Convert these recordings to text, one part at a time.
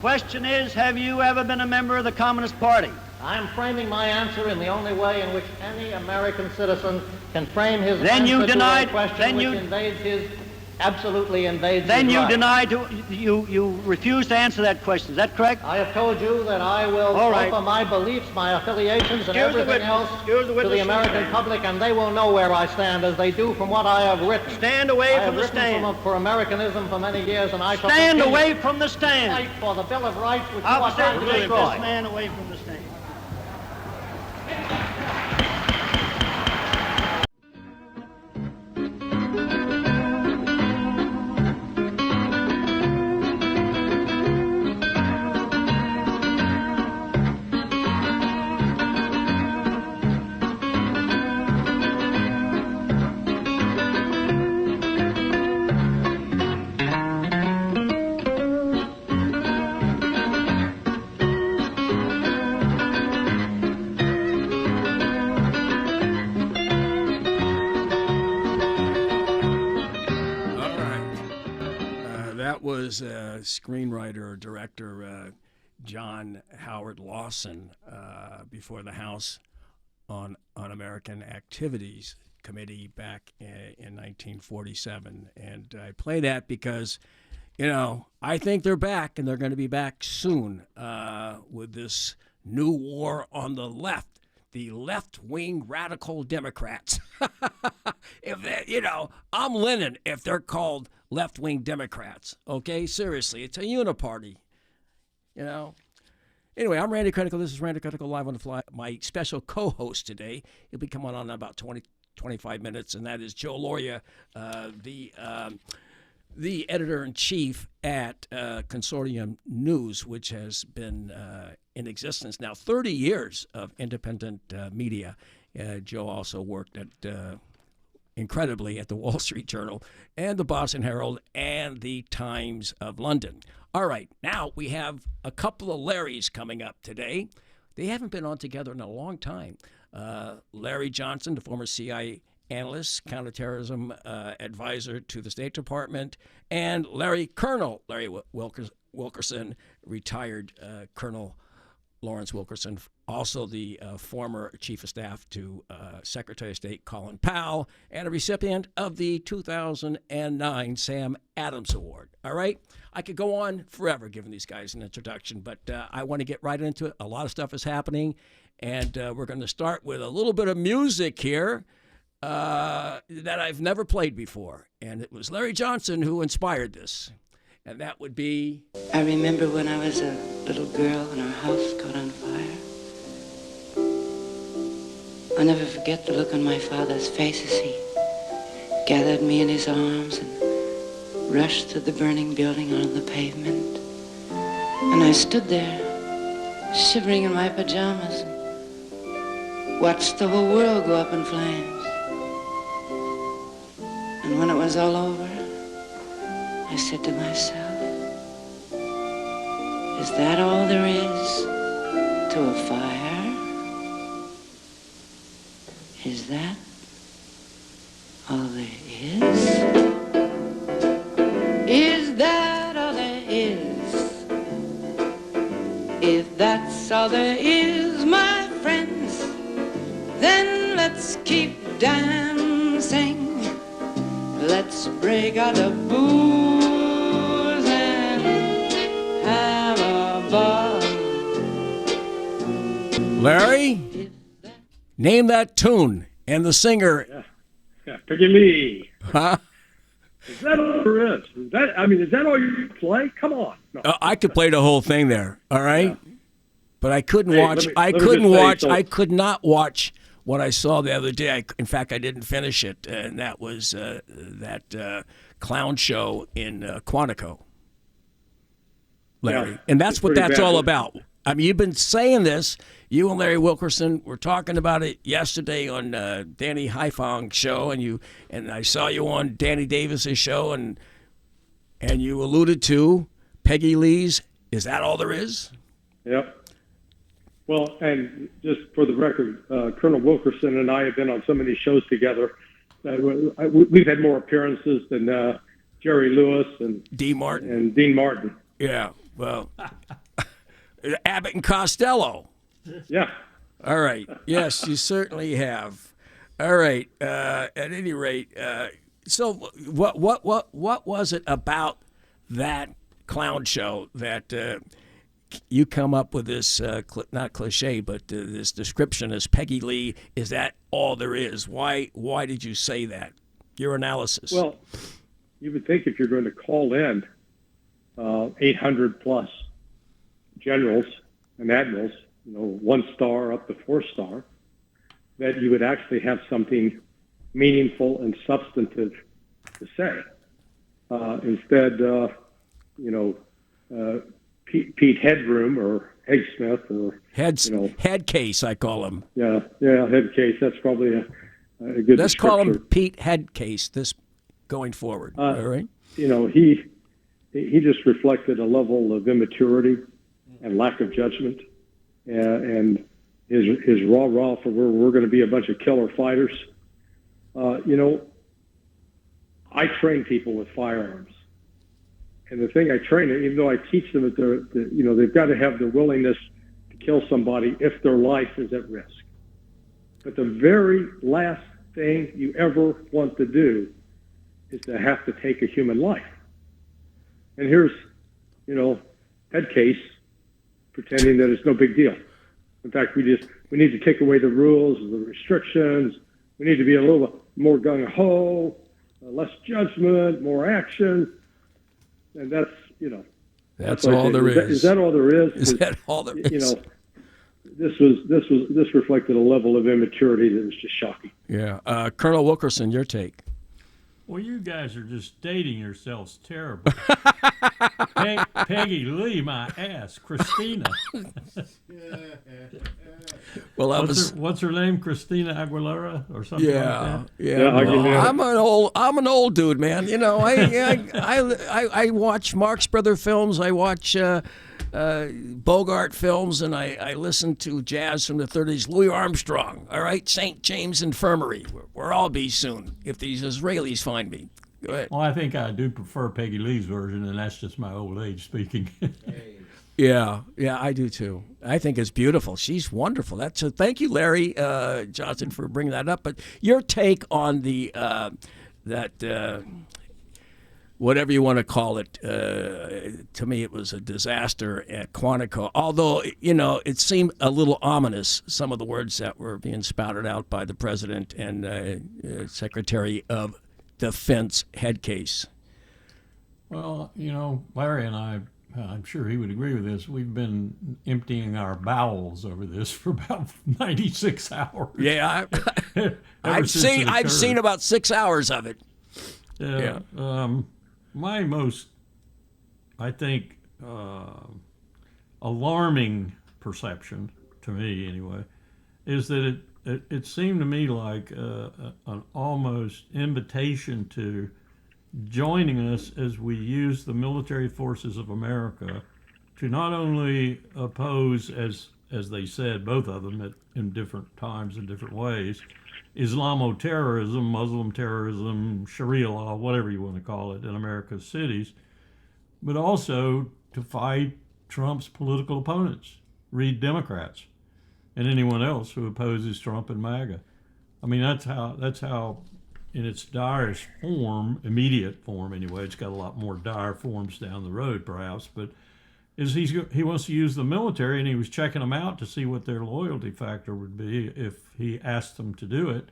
Question is, have you ever been a member of the Communist Party? I'm framing my answer in the only way in which any American citizen can frame his Then answer you denied, to a question then which you, invades his, absolutely invades then his you right. denied, you refused to answer that question. Is that correct? I have told you that I will offer my beliefs, my affiliations, and everything else to the American public, and they will know where I stand, as they do from what I have written. Stand away from the stand. For Americanism for many years, and I shall stand continue away from the stand. Fight for the Bill of Rights, which you I'll are trying to take destroy. this man away from the stand. Was screenwriter, director John Howard Lawson before the House on American Activities Committee back in 1947. And I play that because, I think they're back, and they're going to be back soon with this new war on the left. The left-wing radical Democrats. If they, I'm Lenin if they're called left-wing Democrats. Okay, seriously, it's a uniparty. Anyway, I'm Randy Credico. This is Randy Credico Live on the Fly. My special co-host today, he'll be coming on in about 25 minutes, and that is Joe Lauria, the editor-in-chief at Consortium News, which has been in existence now 30 years of independent media. Joe also worked at, incredibly, at the Wall Street Journal and the Boston Herald and the Times of London. All right, now we have a couple of Larrys coming up today. They haven't been on together in a long time. Larry Johnson, the former CIA analyst, counterterrorism advisor to the State Department, and Colonel Larry Wilkerson, retired Colonel Lawrence Wilkerson, also the former Chief of Staff to Secretary of State Colin Powell, and a recipient of the 2009 Sam Adams Award. All right? I could go on forever giving these guys an introduction, but I want to get right into it. A lot of stuff is happening, and we're going to start with a little bit of music here that I've never played before, and it was Larry Johnson who inspired this. And that would be... I remember when I was a little girl and our house caught on fire. I'll never forget the look on my father's face as he gathered me in his arms and rushed through the burning building onto the pavement. And I stood there, shivering in my pajamas, and watched the whole world go up in flames. And when it was all over, I said to myself, is that all there is to a fire? Is that all there is? Is that all there is? If that's all there is, my friends, then let's keep dancing. Let's break out the booze and have a ball. Larry, name that tune and the singer. Yeah, Piggy Huh? Is that all there is? Is that all you play? Come on. No. I could play the whole thing there, all right? Yeah. But I couldn't watch. I could not watch what I saw the other day. In fact, I didn't finish it, and that was that clown show in Quantico, Larry. Yeah, and that's what that's all bad. about. I mean, you've been saying this. You and Larry Wilkerson were talking about it yesterday on Danny Haifong's show, and I saw you on Danny Davis's show, and you alluded to Peggy Lee's. Is that all there is? Yep. Well, and just for the record, Colonel Wilkerson and I have been on so many shows together. We've had more appearances than Jerry Lewis and Dean Martin. And Dean Martin. Yeah. Well, Abbott and Costello. Yeah. All right. Yes, you certainly have. All right. At any rate, so what was it about that clown show that you come up with this not cliche, but this description as Peggy Lee? Is that all there is? Why did you say that? Your analysis. Well, you would think if you're going to call in 800 plus generals and admirals, 1 star up to 4 star, that you would actually have something meaningful and substantive to say. Instead, Pete Headroom or Hegsmith or head case, I call him. Yeah, head case. That's probably a good. Let's call him Pete Head Case. This going forward. All right. He just reflected a level of immaturity and lack of judgment, and his rah for we're going to be a bunch of killer fighters. I train people with firearms. And the thing I train, even though I teach them that they've got to have the willingness to kill somebody if their life is at risk. But the very last thing you ever want to do is to have to take a human life. And here's, head case pretending that it's no big deal. In fact, we need to take away the rules, the restrictions. We need to be a little more gung-ho, less judgment, more action. And that's, that's all there is. Is that all there is? Is that all there is? This reflected a level of immaturity that was just shocking. Yeah. Colonel Wilkerson, your take. Well, you guys are just dating yourselves terribly. Peggy Lee, my ass. Christina. Well, what's her name? Christina Aguilera or something like that? Yeah. Well, I'm an old dude, man. I watch Marx Brother films. I watch Bogart films, and I listen to jazz from the 30s. Louis Armstrong. All right, St. James Infirmary. Where I'll be soon if these Israelis find me. Go ahead. Well, I think I do prefer Peggy Lee's version, and that's just my old age speaking. Yeah, I do too. I think it's beautiful. She's wonderful. Thank you, Larry Johnson, for bringing that up. But your take on the whatever you want to call it, to me it was a disaster at Quantico. Although it seemed a little ominous, some of the words that were being spouted out by the president and Secretary of Defense head case. Well, Larry and I'm sure he would agree with this. We've been emptying our bowels over this for about 96 hours. Yeah, I've seen about 6 hours of it. Yeah. My most, I think, alarming perception, to me anyway, is that it seemed to me like an almost invitation to joining us as we use the military forces of America to not only oppose, as they said, both of them in different times in different ways, Islamo-terrorism, Muslim terrorism, Sharia law, whatever you want to call it, in America's cities, but also to fight Trump's political opponents, read Democrats, and anyone else who opposes Trump and MAGA. I mean, that's how in its direst form, immediate form anyway, it's got a lot more dire forms down the road perhaps, but he wants to use the military, and he was checking them out to see what their loyalty factor would be if he asked them to do it,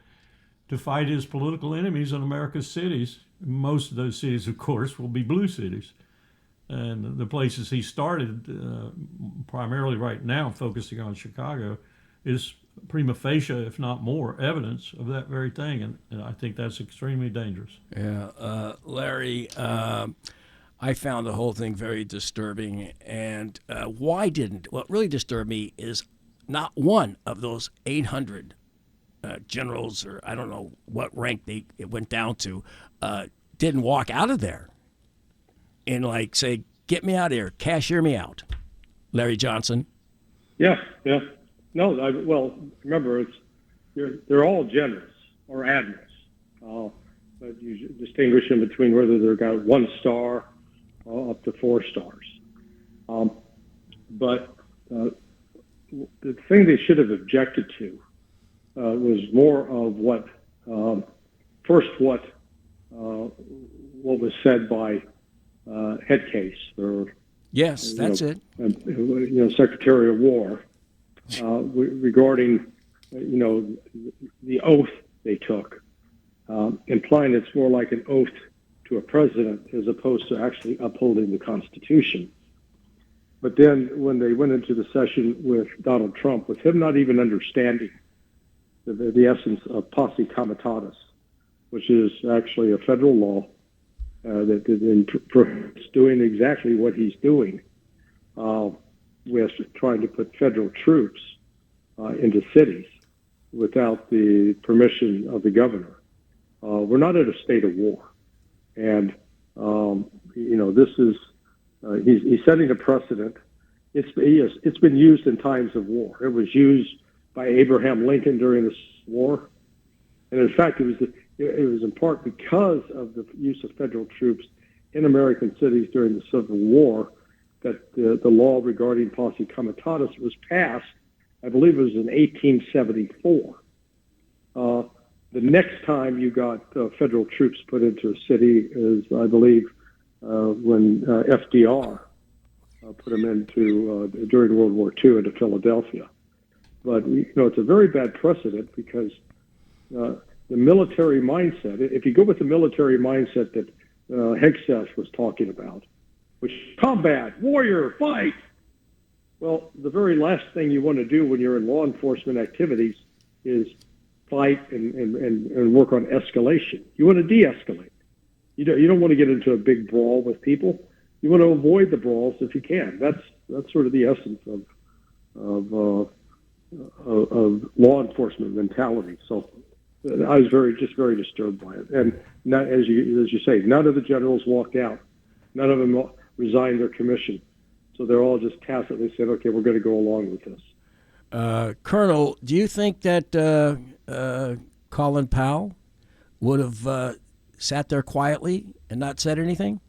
to fight his political enemies in America's cities. Most of those cities, of course, will be blue cities. And the places he started, primarily right now, focusing on Chicago, is prima facie, if not more, evidence of that very thing. And I think that's extremely dangerous. Yeah. Larry, I found the whole thing very disturbing. And what really disturbed me is not one of those 800 generals, or I don't know what rank it went down to, didn't walk out of there and say, get me out of here, cashier me out. Larry Johnson. Yeah. No, well, remember, they're all generals or admirals. But you distinguish them between whether they've got 1 star up to 4 stars. But the thing they should have objected to was more of what was said by Headcase, or Yes, that's it. Secretary of War, regarding the oath they took, implying it's more like an oath to a president as opposed to actually upholding the Constitution. But then when they went into the session with Donald Trump, with him not even understanding the essence of posse comitatus, which is actually a federal law that is doing exactly what he's doing, with trying to put federal troops into cities without the permission of the governor. We're not in a state of war. And, this is, he's setting a precedent. It's been used in times of war. It was used by Abraham Lincoln during the war. And in fact, it was in part because of the use of federal troops in American cities during the Civil War that the law regarding posse comitatus was passed. I believe it was in 1874. The next time you got federal troops put into a city is, I believe, when FDR put them into during World War II into Philadelphia. But it's a very bad precedent because the military mindset. If you go with the military mindset that Hegseth was talking about, which is combat, warrior, fight. Well, the very last thing you want to do when you're in law enforcement activities is fight and work on escalation. You want to de-escalate. You don't want to get into a big brawl with people. You want to avoid the brawls if you can. That's sort of the essence of law enforcement mentality. So I was very disturbed by it. And not, as you say, none of the generals walked out. None of them resigned their commission. So they're all just tacitly said, okay, we're going to go along with this. Colonel, do you think that Colin Powell would have sat there quietly and not said anything?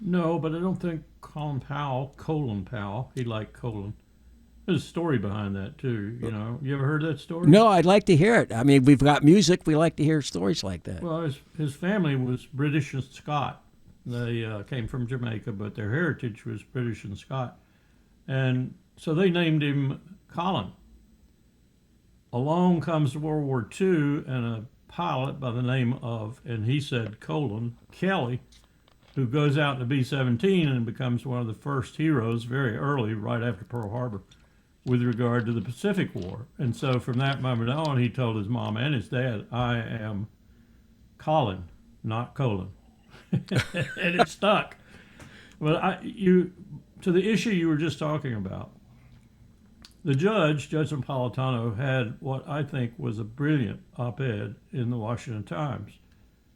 No, but I don't think Colin Powell, he liked Colin. There's a story behind that, too. You ever heard that story? No, I'd like to hear it. I mean, we've got music. We like to hear stories like that. Well, his family was British and Scot. They came from Jamaica, but their heritage was British and Scot. And so they named him Colin. Along comes World War II, and a pilot by the name of, and he said Kelly, who goes out to B-17 and becomes one of the first heroes very early, right after Pearl Harbor, with regard to the Pacific War. And so from that moment on, he told his mom and his dad, I am Colin, not Colin. And it stuck. Well, to the issue you were just talking about, the Judge Napolitano, had what I think was a brilliant op-ed in the Washington Times.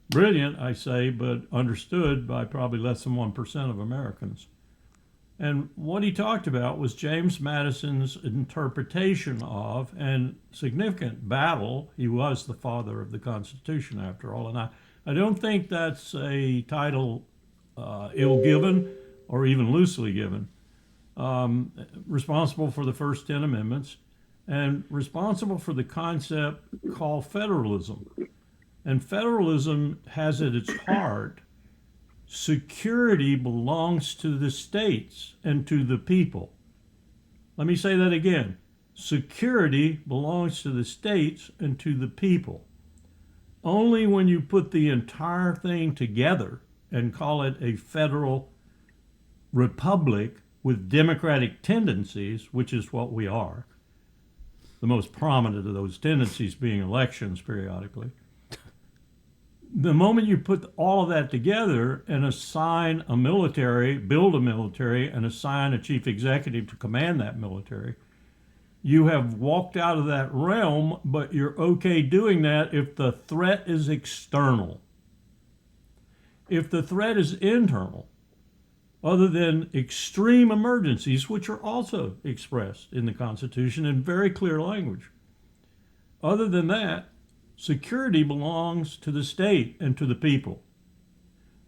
Brilliant, I say, but understood by probably less than 1% of Americans. And what he talked about was James Madison's interpretation of, and significant battle. He was the father of the Constitution, after all. And I don't think that's a title ill-given or even loosely given. Responsible for the first 10 amendments and responsible for the concept called federalism. And federalism has at its heart, security belongs to the states and to the people. Let me say that again. Security belongs to the states and to the people. Only when you put the entire thing together and call it a federal republic with democratic tendencies, which is what we are, the most prominent of those tendencies being elections periodically. The moment you put all of that together and assign a military, build a military, and assign a chief executive to command that military, you have walked out of that realm, but you're okay doing that if the threat is external. If the threat is internal, other than extreme emergencies, which are also expressed in the Constitution in very clear language, other than that, security belongs to the state and to the people.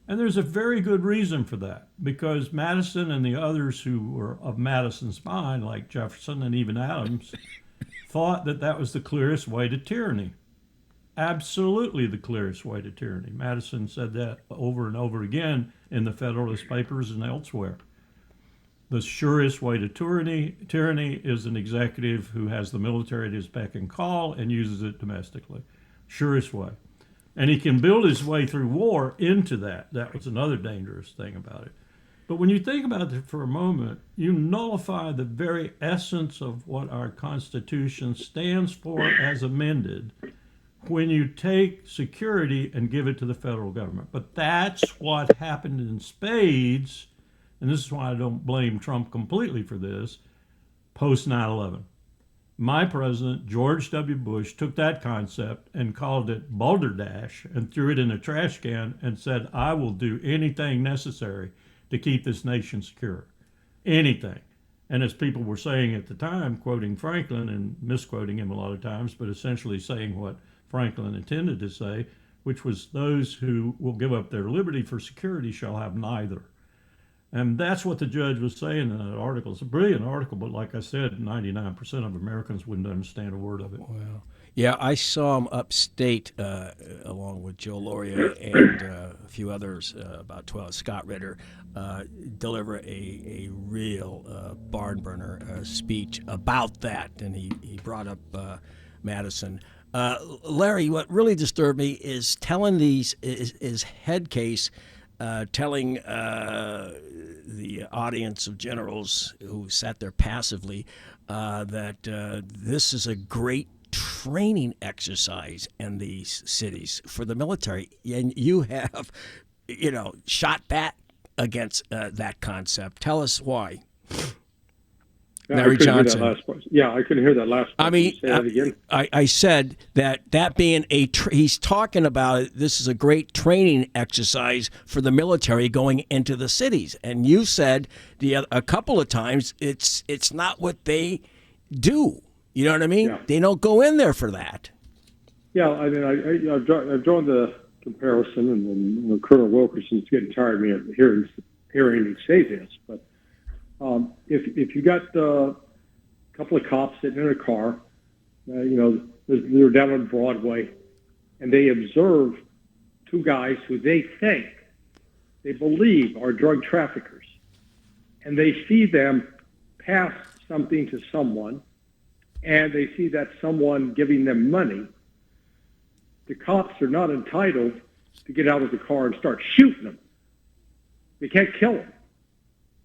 And there's a very good reason for that, because Madison and the others who were of Madison's mind, like Jefferson and even Adams, thought that that was the clearest way to tyranny. Absolutely the clearest way to tyranny. Madison said that over and over again in the Federalist Papers and elsewhere. The surest way to tyranny is an executive who has the military at his beck and call and uses it domestically. Surest way. And he can build his way through war into that. That was another dangerous thing about it. But when you think about it for a moment, you nullify the very essence of what our Constitution stands for as amended when you take security and give it to the federal government. But that's what happened in spades, and this is why I don't blame Trump completely for this, post 9/11. My president, George W. Bush, took that concept and called it balderdash and threw it in a trash can and said, I will do anything necessary to keep this nation secure. Anything. And as people were saying at the time, quoting Franklin and misquoting him a lot of times, but essentially saying what Franklin intended to say, which was those who will give up their liberty for security shall have neither. And that's what the judge was saying in that article. It's a brilliant article, but like I said, 99% of Americans wouldn't understand a word of it. Well, yeah, I saw him upstate along with Joe Lauria and a few others, about 12, Scott Ritter, deliver a real barn burner speech about that. And he brought up Madison. Larry, what really disturbed me is telling is head case, telling the audience of generals who sat there passively that this is a great training exercise in these cities for the military, and you have, shot back against that concept. Tell us why. Larry Johnson. I couldn't hear that last part. I mean, Say that again. I said that being he's talking about it, this is a great training exercise for the military going into the cities. And you said a couple of times it's not what they do. You know what I mean? Yeah. They don't go in there for that. Yeah, I mean, I've drawn the comparison, and then Colonel Wilkerson's getting tired of me of hearing me say this, but if you got a couple of cops sitting in a car, they're down on Broadway, and they observe two guys who they believe are drug traffickers, and they see them pass something to someone, and they see that someone giving them money, the cops are not entitled to get out of the car and start shooting them. They can't kill them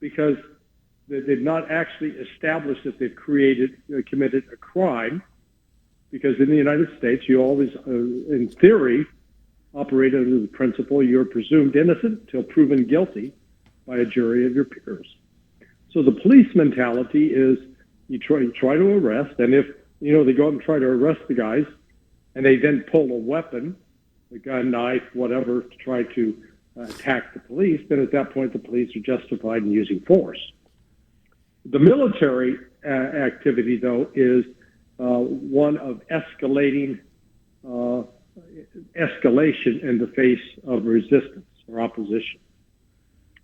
because they've not actually established that they've committed a crime, because in the United States, you always, in theory, operate under the principle you're presumed innocent until proven guilty by a jury of your peers. So the police mentality is you try to arrest, and if they go out and try to arrest the guys, and they then pull a weapon, a gun, knife, whatever, to try to attack the police, then at that point the police are justified in using force. The military activity, though, is one of escalation in the face of resistance or opposition.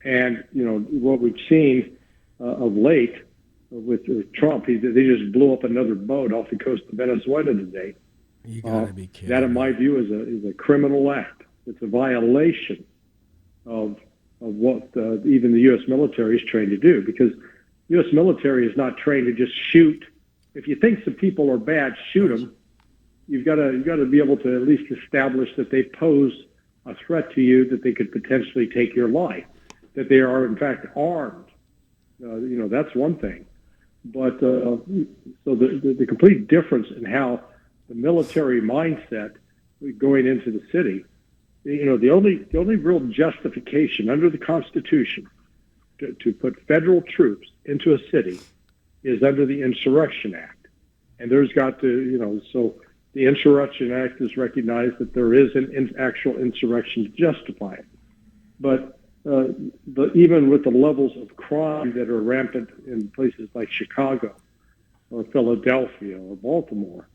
And, what we've seen of late with Trump, they just blew up another boat off the coast of Venezuela today. You gotta be kidding. That, in my view, is a criminal act. It's a violation of what even the U.S. military is trained to do, because U.S. military is not trained to just shoot. If you think some people are bad, shoot them. You've got to be able to at least establish that they pose a threat to you, that they could potentially take your life, that they are in fact armed. That's one thing. But so the complete difference in how the military mindset going into the city, the only real justification under the Constitution to put federal troops into a city is under the Insurrection Act. And there's got to, so the Insurrection Act has recognized that there is an actual insurrection to justify it. But even with the levels of crime that are rampant in places like Chicago or Philadelphia or Baltimore,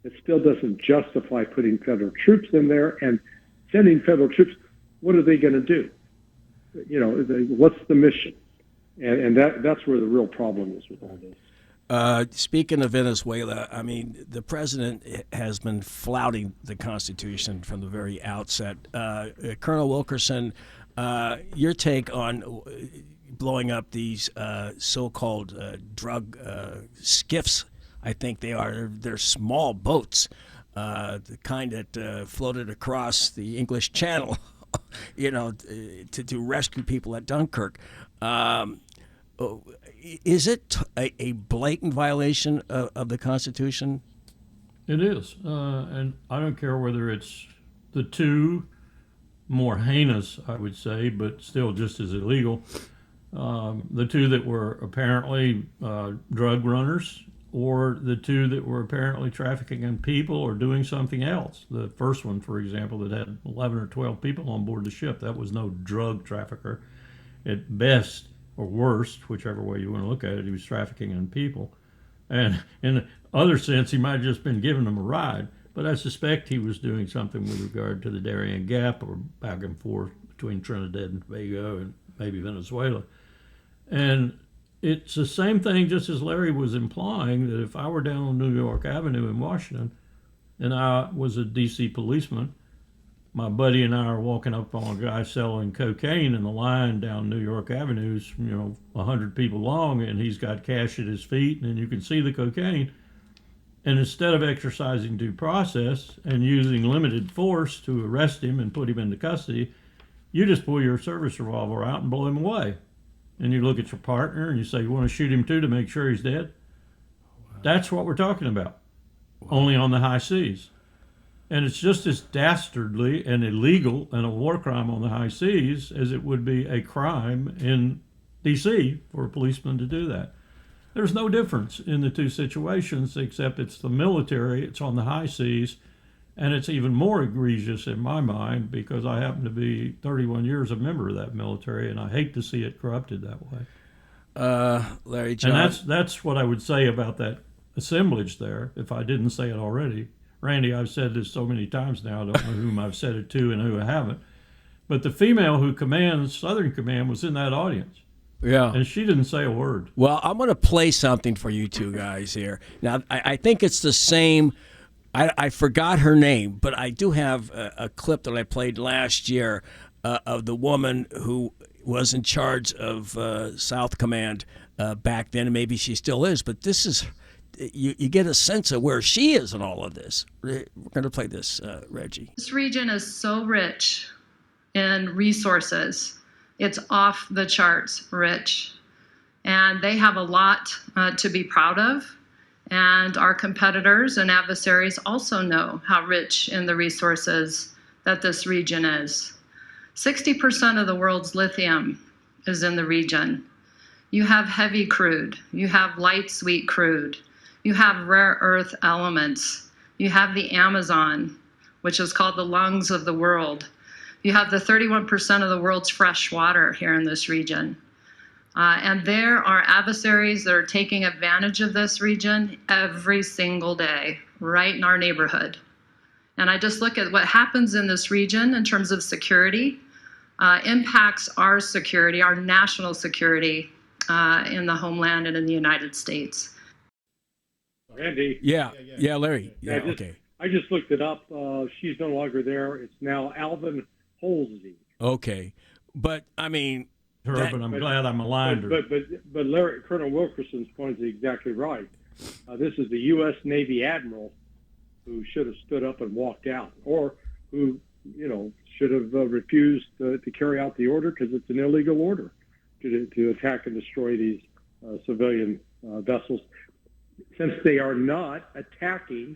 it still doesn't justify putting federal troops in there and sending federal troops. What are they going to do? what's the mission? And that's where the real problem is with all this. Speaking of Venezuela, I mean, the president has been flouting the Constitution from the very outset. Colonel Wilkerson, your take on blowing up these so-called drug skiffs? I think they are. They're small boats, the kind that floated across the English Channel, to rescue people at Dunkirk. Is it a blatant violation of the Constitution? It is, and I don't care whether it's the two more heinous, I would say, but still just as illegal. The two that were apparently drug runners, or the two that were apparently trafficking in people or doing something else. The first one, for example, that had 11 or 12 people on board the ship, that was no drug trafficker. At best, or worst, whichever way you want to look at it, he was trafficking in people. And in the other sense, he might have just been giving them a ride. But I suspect he was doing something with regard to the Darien Gap or back and forth between Trinidad and Tobago and maybe Venezuela. And it's the same thing, just as Larry was implying, that if I were down on New York Avenue in Washington and I was a D.C. policeman, my buddy and I are walking up on a guy selling cocaine, and the line down New York Avenue is, 100 people long, and he's got cash at his feet, and you can see the cocaine. And instead of exercising due process and using limited force to arrest him and put him into custody, you just pull your service revolver out and blow him away. And you look at your partner and you say, you want to shoot him too to make sure he's dead? Wow. That's what we're talking about, only on the high seas. And it's just as dastardly and illegal and a war crime on the high seas as it would be a crime in D.C. for a policeman to do that. There's no difference in the two situations, except it's the military, it's on the high seas, and it's even more egregious in my mind because I happen to be 31 years a member of that military, and I hate to see it corrupted that way. Larry, John. And that's what I would say about that assemblage there, if I didn't say it already. Randy, I've said this so many times now, I don't know whom I've said it to and who I haven't. But the female who commands Southern Command was in that audience. Yeah. And she didn't say a word. Well, I'm going to play something for you two guys here. Now, I think it's the same. I forgot her name, but I do have a clip that I played last year of the woman who was in charge of South Command back then, and maybe she still is. But this is, you get a sense of where she is in all of this. We're going to play this, Reggie. This region is so rich in resources. It's off the charts rich. And they have a lot to be proud of. And our competitors and adversaries also know how rich in the resources that this region is. 60% of the world's lithium is in the region. You have heavy crude. You have light sweet crude. You have rare earth elements. You have the Amazon, which is called the lungs of the world. You have the 31% of the world's fresh water here in this region. And there are adversaries that are taking advantage of this region every single day, right in our neighborhood. And I just look at what happens in this region in terms of security, impacts our security, our national security in the homeland and in the United States. Randy. Yeah, Larry. Yeah, okay. I just looked it up. She's no longer there. It's now Alvin Holsey. Okay. But, I mean... But I'm glad I'm aligned her. But Larry, Colonel Wilkerson's point is exactly right. This is the U.S. Navy admiral who should have stood up and walked out, or who, should have refused to carry out the order because it's an illegal order to attack and destroy these civilian vessels, since they are not attacking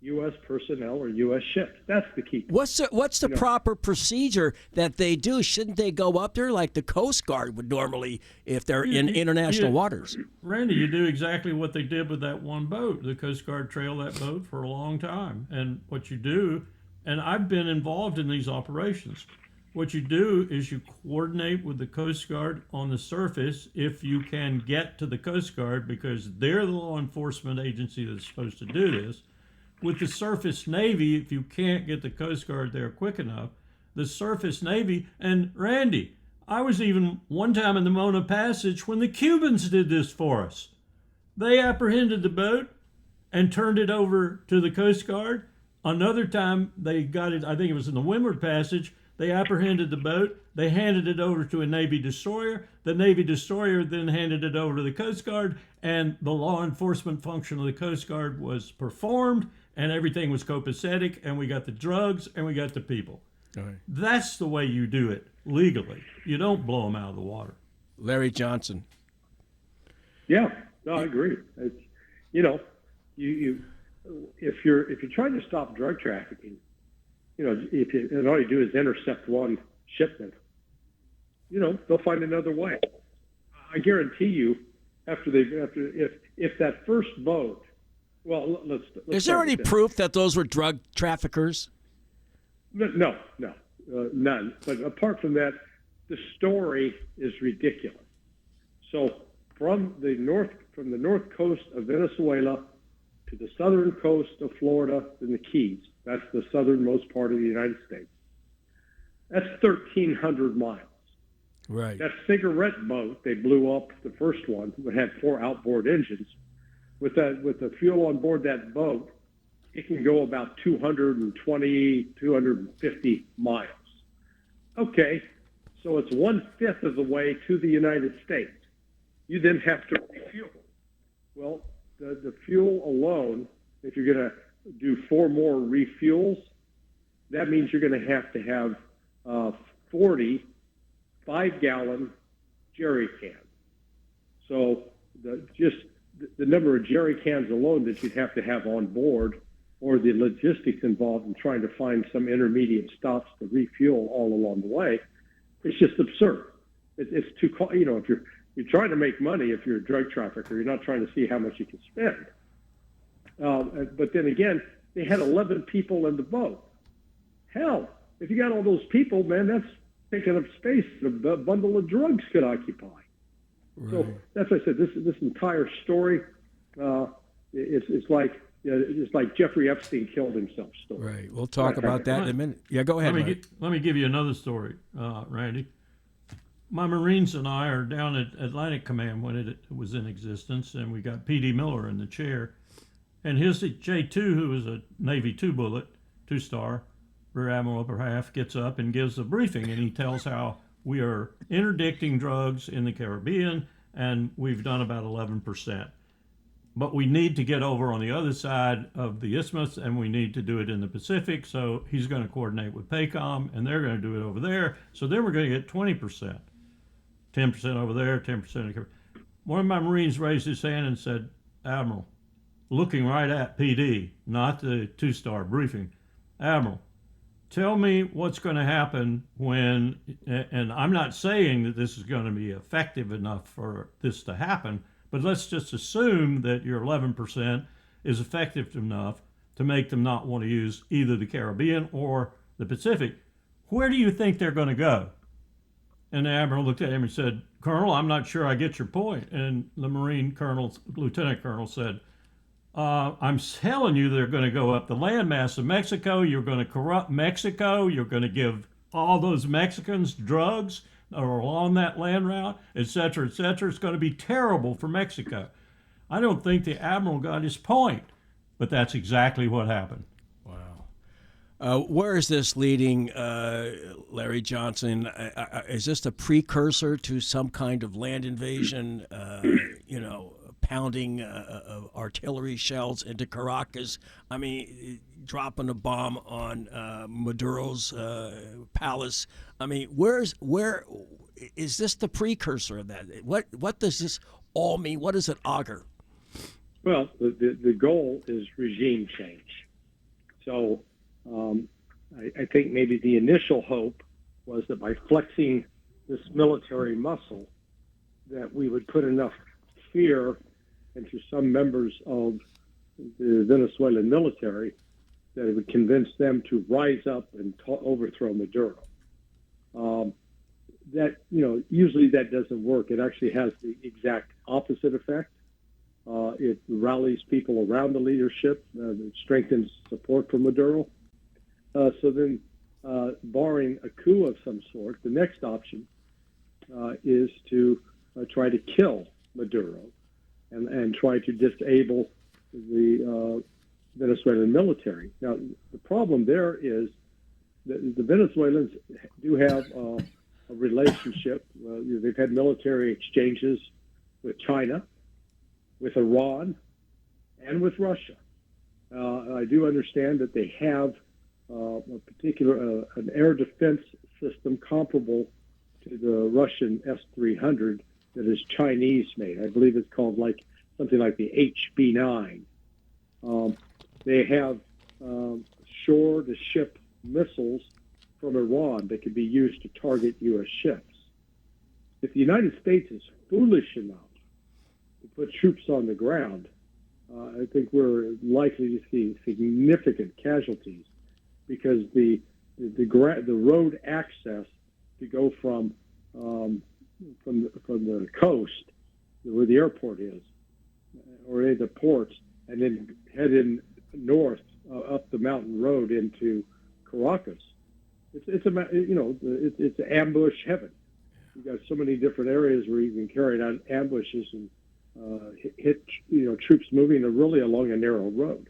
U.S. personnel or U.S. ships. That's the key. What's the proper procedure that they do? Shouldn't they go up there like the Coast Guard would normally if they're in international waters? Randy, you do exactly what they did with that one boat. The Coast Guard trailed that boat for a long time. And what you do, and I've been involved in these operations, what you do is you coordinate with the Coast Guard on the surface if you can get to the Coast Guard, because they're the law enforcement agency that's supposed to do this. With the surface Navy, if you can't get the Coast Guard there quick enough, the surface Navy, and Randy, I was even one time in the Mona Passage when the Cubans did this for us. They apprehended the boat and turned it over to the Coast Guard. Another time they got it, I think it was in the Windward Passage, they apprehended the boat, they handed it over to a Navy destroyer. The Navy destroyer then handed it over to the Coast Guard, and the law enforcement function of the Coast Guard was performed, and everything was copacetic, and we got the drugs, and we got the people. Right. That's the way you do it legally. You don't blow them out of the water. Larry Johnson. Yeah, no, I agree. It's, if you're trying to stop drug trafficking, and all you do is intercept one shipment, they'll find another way. I guarantee you, if that first boat, well, let's Is there any proof that those were drug traffickers? No, none. But apart from that, the story is ridiculous. So from the north coast of Venezuela to the southern coast of Florida and the Keys, that's the southernmost part of the United States. That's 1,300 miles. Right. That cigarette boat they blew up, the first one, that had 4 outboard engines. With the fuel on board that boat, it can go about 220, 250 miles. Okay, so it's 1/5 of the way to the United States. You then have to refuel. Well, the fuel alone, if you're going to do 4 more refuels, that means you're going to have 40 5-gallon jerry cans. So the number of jerry cans alone that you'd have to have on board, or the logistics involved in trying to find some intermediate stops to refuel all along the way, it's just absurd. It's too, if you're trying to make money, if you're a drug trafficker, you're not trying to see how much you can spend. But then again, they had 11 people in the boat. Hell, if you got all those people, man, that's taking up space that a bundle of drugs could occupy. Right. So that's what I said. This entire story, it's like Jeffrey Epstein killed himself story. Right. We'll talk about that in a minute. Yeah, go ahead. Let me give you another story, Randy. My Marines and I are down at Atlantic Command when it was in existence, and we got P.D. Miller in the chair. And his J2, who was a Navy 2-bullet, 2-star, Rear Admiral Upper Half, gets up and gives a briefing, and he tells how we are interdicting drugs in the Caribbean, and we've done about 11%. But we need to get over on the other side of the isthmus, and we need to do it in the Pacific, so he's going to coordinate with PACOM, and they're going to do it over there. So then we're going to get 20%. 10% over there, 10%. One of my Marines raised his hand and said, Admiral, looking right at PD, not the 2-star briefing, Admiral, tell me what's going to happen when, and I'm not saying that this is going to be effective enough for this to happen, but let's just assume that your 11% is effective enough to make them not want to use either the Caribbean or the Pacific. Where do you think they're going to go? And the Admiral looked at him and said, Colonel, I'm not sure I get your point. And the Marine Colonel, Lieutenant Colonel said, I'm telling you they're going to go up the landmass of Mexico. You're going to corrupt Mexico. You're going to give all those Mexicans drugs that are along that land route, et cetera, et cetera. It's going to be terrible for Mexico. I don't think the Admiral got his point, but that's exactly what happened. Wow. Where is this leading, Larry Johnson? Is this a precursor to some kind of land invasion, pounding artillery shells into Caracas? I mean, dropping a bomb on Maduro's palace. I mean, where is this the precursor of that? What does this all mean? What does it augur? Well, the goal is regime change. So I think maybe the initial hope was that by flexing this military muscle, that we would put enough fear into some members of the Venezuelan military that it would convince them to rise up and overthrow Maduro. Usually that doesn't work. It actually has the exact opposite effect. It rallies people around the leadership, it strengthens support for Maduro. So then, barring a coup of some sort, the next option is to try to kill Maduro and try to disable the Venezuelan military. Now, the problem there is that the Venezuelans do have a relationship. They've had military exchanges with China, with Iran, and with Russia. I do understand that they have a particular an air defense system comparable to the Russian S-300 that is Chinese made. I believe it's called something like the HB-9. They have shore-to-ship missiles from Iran that could be used to target U.S. ships. If the United States is foolish enough to put troops on the ground, I think we're likely to see significant casualties because the road access to go from the coast where the airport is or any of the ports and then head in north up the mountain road into Caracas. It's ambush heaven. You've got so many different areas where you can carry out ambushes and hit troops moving really along a narrow road.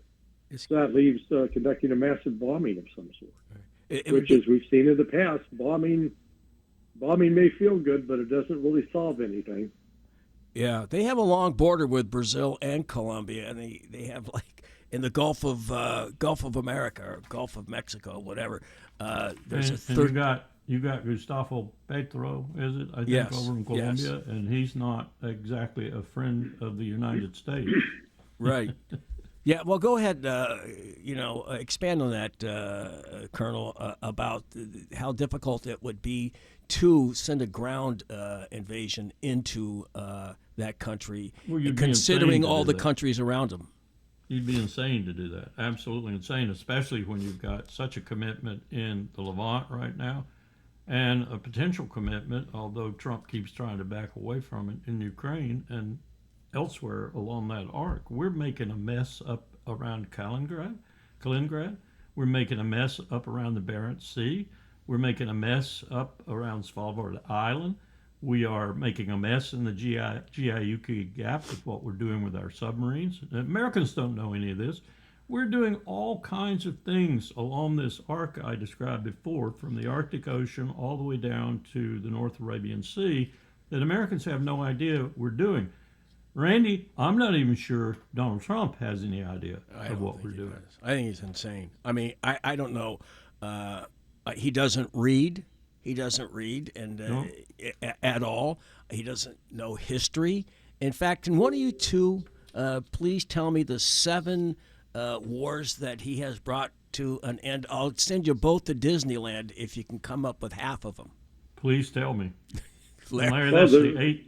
So that leaves conducting a massive bombing of some sort, which, as we've seen in the past, bombing may feel good, but it doesn't really solve anything. Yeah, they have a long border with Brazil and Colombia, and they have in the Gulf of America or Gulf of Mexico, whatever. There's you got Gustavo Petro, is it? I think yes, over in Colombia, yes. And he's not exactly a friend of the United States. Right. Yeah. Well, go ahead. Expand on that, Colonel, about how difficult it would be to send a ground invasion into that country, considering all the countries around them. You'd be insane to do that. Absolutely insane, especially when you've got such a commitment in the Levant right now and a potential commitment, although Trump keeps trying to back away from it, in Ukraine and elsewhere along that arc. We're making a mess up around Kaliningrad. We're making a mess up around the Barents Sea. We're making a mess up around Svalbard Island. We are making a mess in the Giayuki Gap with what we're doing with our submarines. Americans don't know any of this. We're doing all kinds of things along this arc I described before, from the Arctic Ocean all the way down to the North Arabian Sea, that Americans have no idea we're doing. Randy, I'm not even sure Donald Trump has any idea of what we're doing. I think he's insane. I mean, I don't know. He doesn't read. He doesn't read at all. He doesn't know history. In fact, can one of you two please tell me the 7 wars that he has brought to an end? I'll send you both to Disneyland if you can come up with half of them. Please tell me. Larry,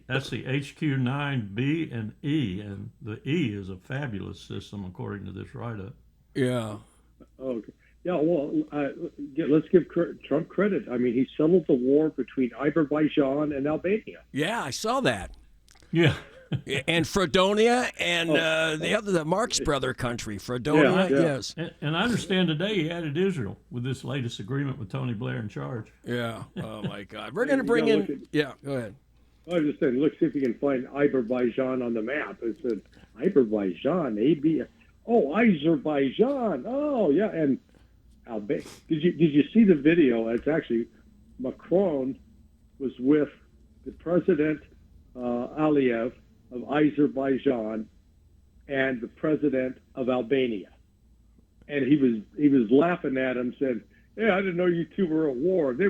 that's the HQ-9B and E, and the E is a fabulous system according to this write-up. Yeah. Okay. Yeah, well, let's give Trump credit. I mean, he settled the war between Azerbaijan and Albania. Yeah, I saw that. Yeah. And Fredonia and the Marx brother country, Fredonia, yes. And I understand today he added Israel with this latest agreement with Tony Blair in charge. Yeah. Oh, my God. We're going to bring in... Yeah, go ahead. I was just saying, see if you can find Azerbaijan on the map. It said, Azerbaijan, Azerbaijan. Oh, yeah, and Albania. Did you see the video? It's actually Macron was with the President Aliyev of Azerbaijan and the President of Albania, and he was laughing at him, said, "Yeah, I didn't know you two were at war." They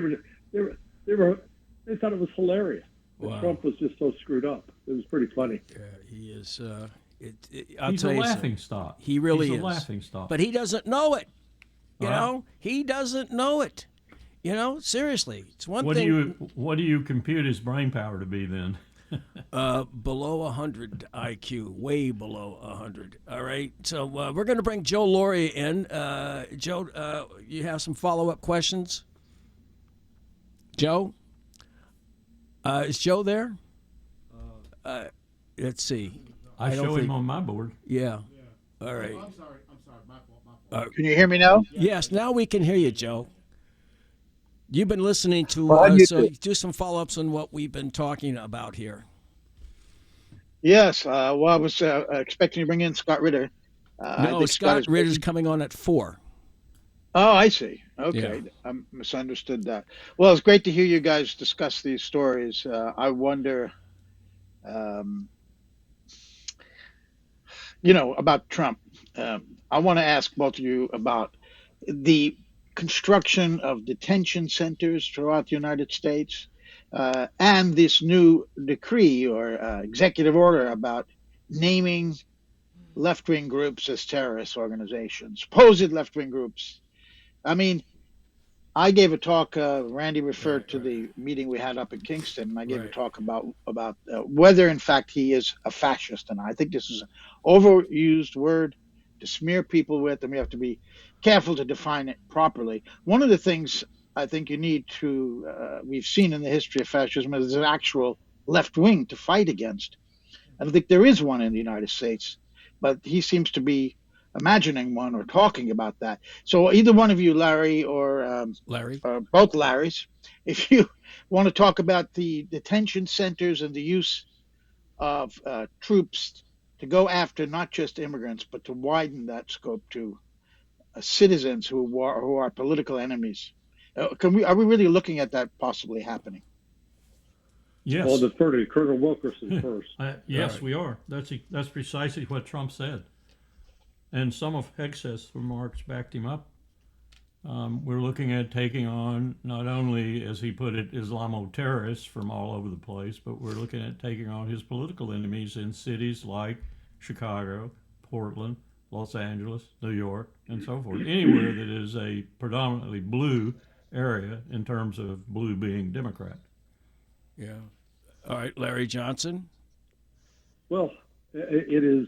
thought it was hilarious. Wow. Trump was just so screwed up. It was pretty funny. Yeah, he is. He's a laughing stock. He really is. He's a laughing stock. But he doesn't know it. You know, he doesn't know it. You know, seriously, it's one thing. What do you compute his brain power to be then? Below 100 IQ, way below 100. All right, so we're going to bring Joe Lauria in. Joe, you have some follow-up questions? Joe? Is Joe there? Let's see. I show him on my board. Yeah. All right. I'm sorry. My fault. Can you hear me now? Yes, now we can hear you, Joe. You've been listening to, Well, you so too. do some follow-ups on what we've been talking about here. Yes. Well, I was expecting to bring in Scott Ritter. I No, think Scott Scott is Ritter's busy. coming on at 4. Oh, I see. Yeah. Okay. I misunderstood that. Well, it's great to hear you guys discuss these stories. I wonder, um, about Trump. I want to ask both of you about the construction of detention centers throughout the United States and this new decree or executive order about naming left wing groups as terrorist organizations, supposed left wing groups. I mean, I gave a talk. Randy referred to Right. the meeting we had up in Kingston, and I gave a Right. talk about whether, in fact, he is a fascist. And I think this is an overused word to smear people with, and we have to be careful to define it properly. One of the things I think you need to we've seen in the history of fascism is an actual left wing to fight against. I don't think there is one in the United States, but he seems to be imagining one or talking about that. So either one of you, Larry Larry? or both Larrys, if you want to talk about the detention centers and the use of troops to go after not just immigrants, but to widen that scope to citizens who are political enemies. Are we really looking at that possibly happening? Yes. I'll defer to Colonel Wilkerson first. Yes, Right. we are. That's precisely what Trump said. And some of Hegseth's remarks backed him up. We're looking at taking on not only, as he put it, Islamo-terrorists from all over the place, but we're looking at taking on his political enemies in cities like Chicago, Portland, Los Angeles, New York, and so forth. Anywhere that is a predominantly blue area in terms of blue being Democrat. Yeah. All right, Larry Johnson. Well, it is.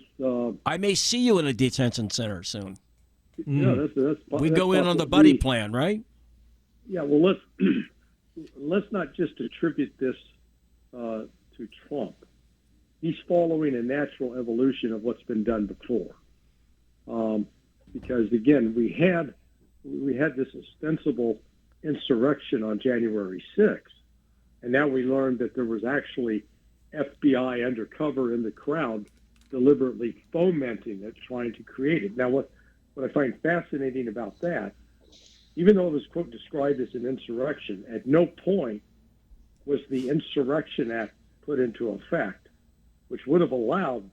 I may see you in a detention center soon. Yeah, that's We that's go in on the possible. buddy plan, right? Yeah, well, let's not just attribute this to Trump. He's following a natural evolution of what's been done before. Because again, we had this ostensible insurrection on January 6th, and now we learned that there was actually FBI undercover in the crowd deliberately fomenting it, trying to create it. Now, what I find fascinating about that, even though it was, quote, described as an insurrection, at no point was the Insurrection Act put into effect, which would have allowed,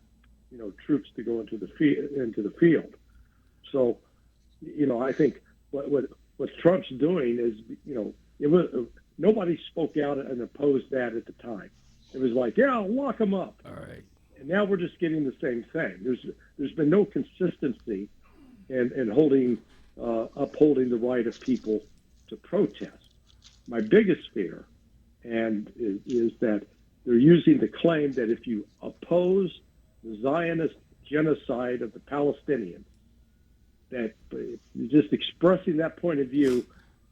troops to go into the field. So, I think what Trump's doing is, it was nobody spoke out and opposed that at the time. It was like, yeah, lock them up. All right. And now we're just getting the same thing. There's been no consistency in upholding the right of people to protest. My biggest fear is that they're using the claim that if you oppose the Zionist genocide of the Palestinians, that just expressing that point of view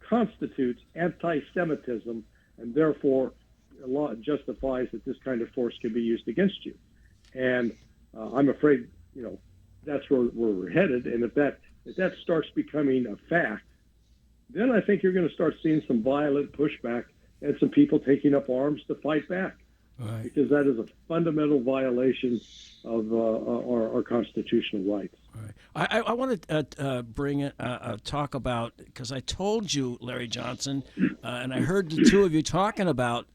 constitutes anti-Semitism, and therefore a law justifies that this kind of force can be used against you. And I'm afraid, that's where we're headed. And if that starts becoming a fact, then I think you're going to start seeing some violent pushback and some people taking up arms to fight back. Right. Because that is a fundamental violation of our constitutional rights. Right. I want to bring it, talk about, because I told you, Larry Johnson, and I heard the two of you talking about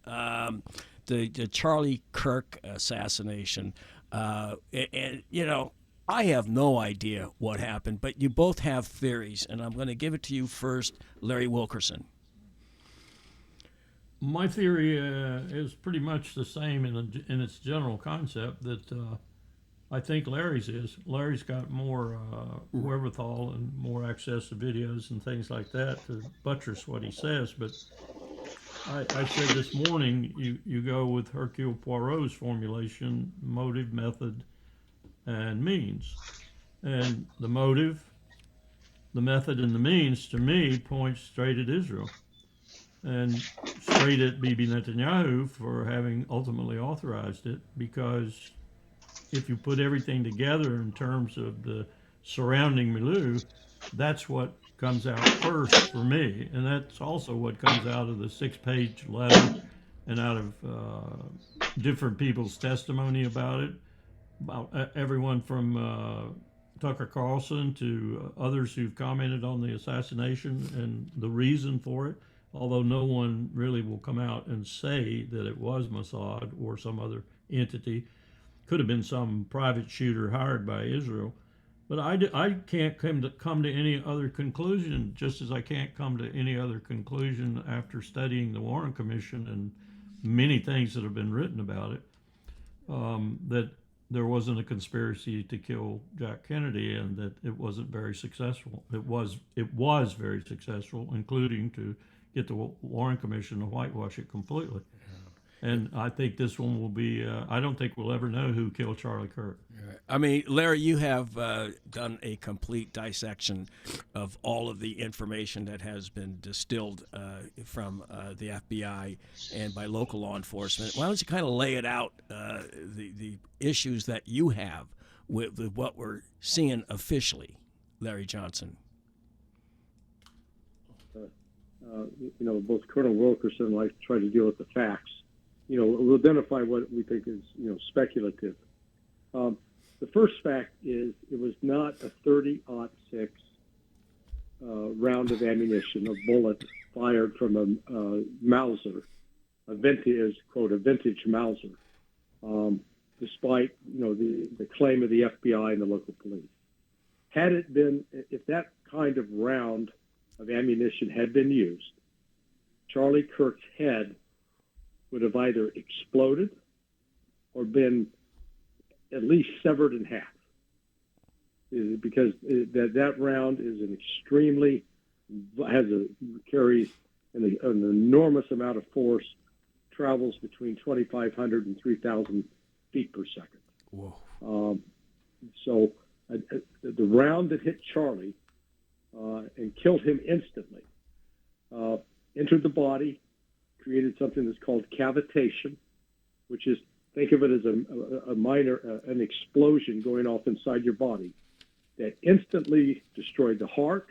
the Charlie Kirk assassination. And, I have no idea what happened, but you both have theories, and I'm going to give it to you first, Larry Wilkerson. My theory is pretty much the same in its general concept that I think Larry's is. Larry's got more wherewithal and more access to videos and things like that to buttress what he says. But I said this morning, you go with Hercule Poirot's formulation: motive, method, and means. And the motive, the method, and the means, to me, point straight at Israel. And straight at Bibi Netanyahu for having ultimately authorized it, because if you put everything together in terms of the surrounding milieu, that's what comes out first for me, and that's also what comes out of the 6-page letter and out of different people's testimony about it, about everyone from Tucker Carlson to others who've commented on the assassination and the reason for it, although no one really will come out and say that it was Mossad or some other entity. Could have been some private shooter hired by Israel. But I can't come to any other conclusion, just as I can't come to any other conclusion after studying the Warren Commission and many things that have been written about it, that there wasn't a conspiracy to kill Jack Kennedy and that it wasn't very successful. It was very successful, including to get the Warren Commission to whitewash it completely. And I think this one will be, I don't think we'll ever know who killed Charlie Kirk. I mean, Larry, you have done a complete dissection of all of the information that has been distilled from the FBI and by local law enforcement. Why don't you kind of lay it out, the issues that you have with what we're seeing officially, Larry Johnson? Both Colonel Wilkerson and I try to deal with the facts. We'll identify what we think is, speculative. The first fact is it was not a 30-06 round of ammunition, a bullet fired from a Mauser, a vintage Mauser, despite, the claim of the FBI and the local police. Had it been, if that kind of round of ammunition had been used, Charlie Kirk's head would have either exploded or been at least severed in half, because that round is carries an enormous amount of force, travels between 2,500 and 3,000 feet per second. Whoa! So the round that hit Charlie and killed him instantly entered the body, created something that's called cavitation, which is, think of it as a minor, an explosion going off inside your body that instantly destroyed the heart,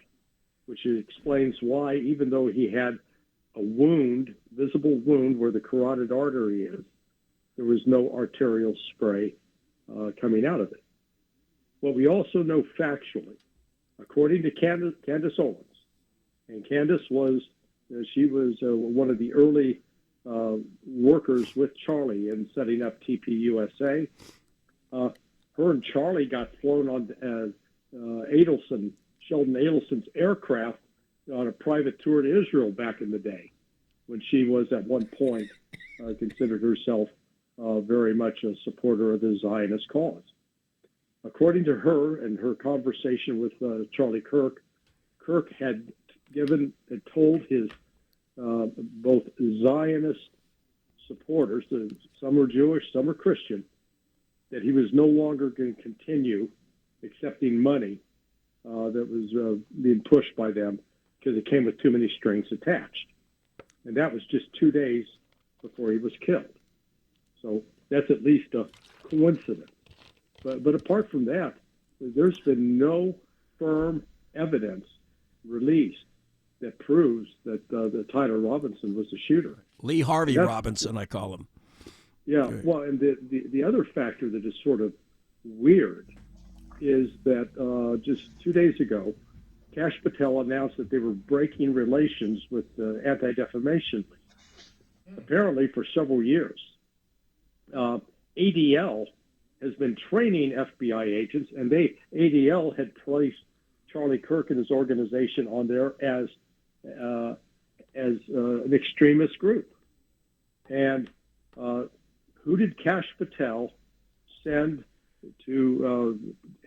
which explains why, even though he had a wound, visible wound where the carotid artery is, there was no arterial spray coming out of it. What we also know factually, according to Candace Owens, and Candace was one of the early workers with Charlie in setting up TPUSA. Her and Charlie got flown on Sheldon Adelson's aircraft on a private tour to Israel back in the day, when she was at one point considered herself very much a supporter of the Zionist cause. According to her and her conversation with Charlie Kirk, Kirk had told his both Zionist supporters, some were Jewish, some were Christian, that he was no longer going to continue accepting money that was being pushed by them because it came with too many strings attached. And that was just 2 days before he was killed. So that's at least a coincidence. But apart from that, there's been no firm evidence released that proves that the Tyler Robinson was the shooter. Lee Harvey Robinson, I call him. Yeah, well, and the other factor that is sort of weird is that just 2 days ago, Kash Patel announced that they were breaking relations with the Anti-Defamation League, apparently for several years. ADL has been training FBI agents, and ADL had placed Charlie Kirk and his organization on there as an extremist group. And who did Kash Patel send to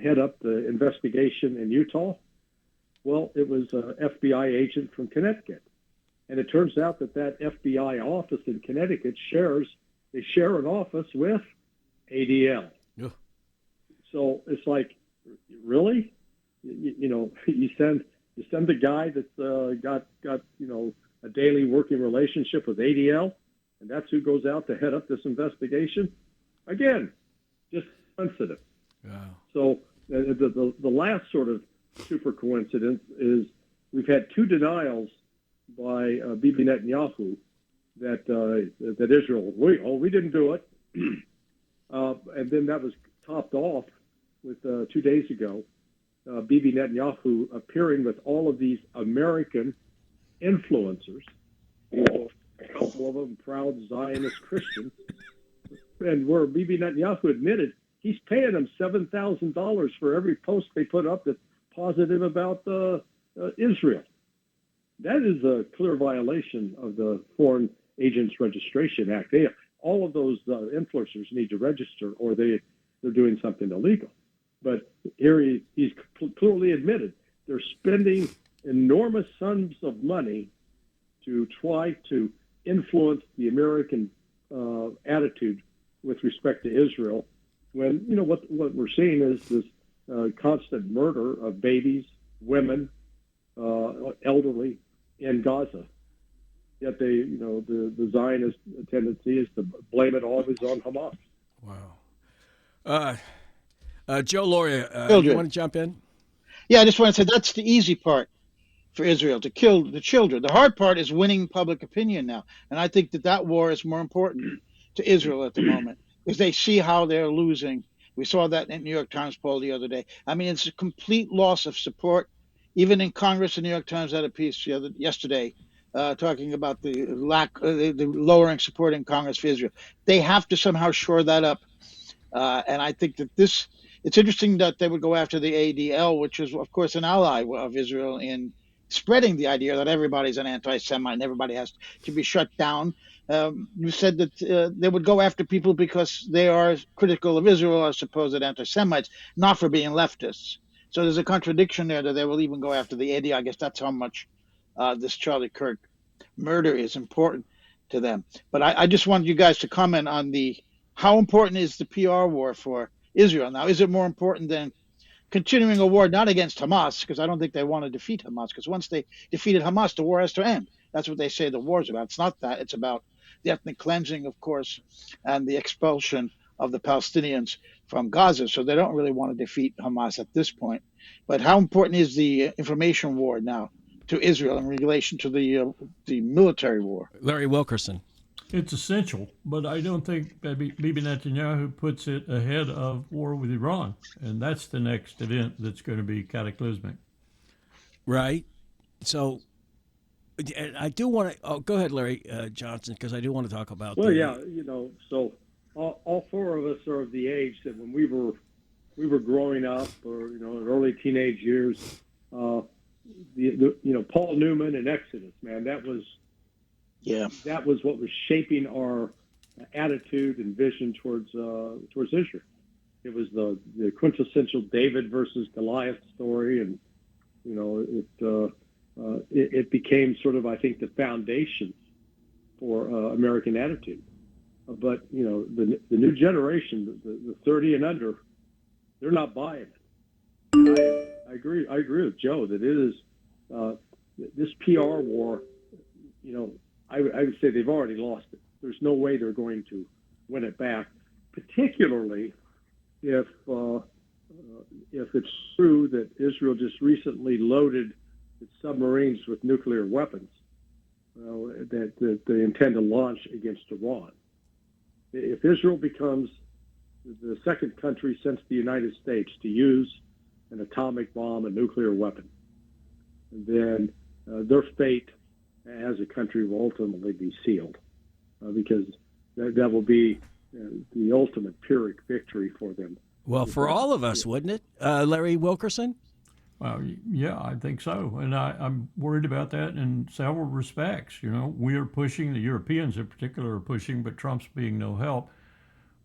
head up the investigation in Utah? Well, it was an FBI agent from Connecticut. And it turns out that FBI office in Connecticut they share an office with ADL. Yeah. So it's like, really? You send the guy that's got a daily working relationship with ADL, and that's who goes out to head up this investigation? Again, just coincidence. Wow. So the last sort of super coincidence is we've had two denials by Bibi Netanyahu that Israel, we didn't do it. And then that was topped off with 2 days ago, Bibi Netanyahu appearing with all of these American influencers, a couple of them proud Zionist Christians, and where Bibi Netanyahu admitted he's paying them $7,000 for every post they put up that's positive about Israel. That is a clear violation of the Foreign Agents Registration Act. All of those influencers need to register, or they're doing something illegal. But here he's clearly admitted they're spending enormous sums of money to try to influence the American attitude with respect to Israel. When what we're seeing is this constant murder of babies, women, elderly in Gaza. Yet the Zionist tendency is to blame it always on Hamas. Wow. Joe Lauria, you want to jump in? Yeah, I just want to say that's the easy part for Israel, to kill the children. The hard part is winning public opinion now. And I think that war is more important to Israel at the moment because they see how they're losing. We saw that in the New York Times poll the other day. I mean, it's a complete loss of support. Even in Congress, the New York Times had a piece yesterday talking about the lowering support in Congress for Israel. They have to somehow shore that up. And I think that it's interesting that they would go after the ADL, which is, of course, an ally of Israel in spreading the idea that everybody's an anti-Semite and everybody has to be shut down. You said that they would go after people because they are critical of Israel or supposed anti-Semites, not for being leftists. So there's a contradiction there that they will even go after the ADL. I guess that's how much this Charlie Kirk murder is important to them. But I just wanted you guys to comment on how important is the PR war for Israel now? Is it more important than continuing a war not against Hamas, because I don't think they want to defeat Hamas, because once they defeated Hamas, the war has to end. That's what they say the war's about. It's not that. It's about the ethnic cleansing, of course, and the expulsion of the Palestinians from Gaza. So they don't really want to defeat Hamas at this point. But how important is the information war now to Israel in relation to the military war? Larry Wilkerson. It's essential, but I don't think Bibi Netanyahu puts it ahead of war with Iran, and that's the next event that's going to be cataclysmic. Right. So I do want to go ahead, Larry Johnson, because I do want to talk about. Well, so all four of us are of the age that when we were growing up, or in early teenage years, Paul Newman and Exodus, man, that was what was shaping our attitude and vision towards Israel. It was the quintessential David versus Goliath story, and it became sort of, I think, the foundation for American attitude. But the new generation, the 30 and under, they're not buying it. I agree with Joe that it is this PR war. I would say they've already lost it. There's no way they're going to win it back, particularly if it's true that Israel just recently loaded its submarines with nuclear weapons that they intend to launch against Iran. If Israel becomes the second country since the United States to use an atomic bomb, a nuclear weapon, then their fate as a country will ultimately be sealed, because that will be the ultimate Pyrrhic victory for them. Well, for all of us, wouldn't it, Larry Wilkerson? Well, yeah, I think so. And I'm worried about that in several respects. We are pushing, the Europeans in particular are pushing, but Trump's being no help.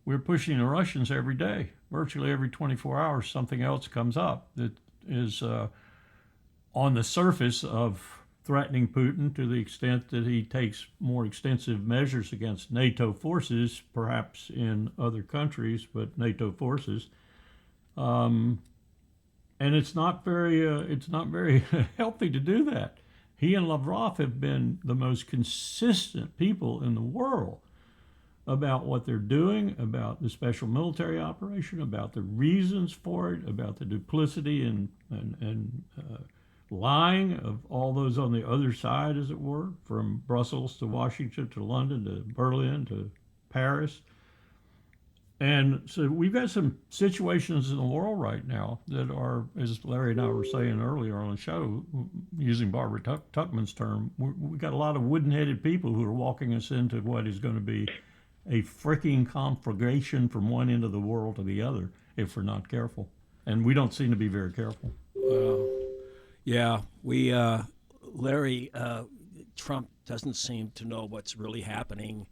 We're pushing the Russians every day. Virtually every 24 hours, something else comes up that is on the surface of threatening Putin to the extent that he takes more extensive measures against NATO forces, perhaps in other countries, but NATO forces. And it's not very healthy to do that. He and Lavrov have been the most consistent people in the world about what they're doing, about the special military operation, about the reasons for it, about the duplicity and lying of all those on the other side, as it were, from Brussels to Washington to London to Berlin to Paris. And so we've got some situations in the world right now that are, as Larry and I were saying earlier on the show, using Barbara Tuchman's term, we got a lot of wooden-headed people who are walking us into what is going to be a freaking conflagration from one end of the world to the other if we're not careful. And we don't seem to be very careful. Yeah, Larry, Trump doesn't seem to know what's really happening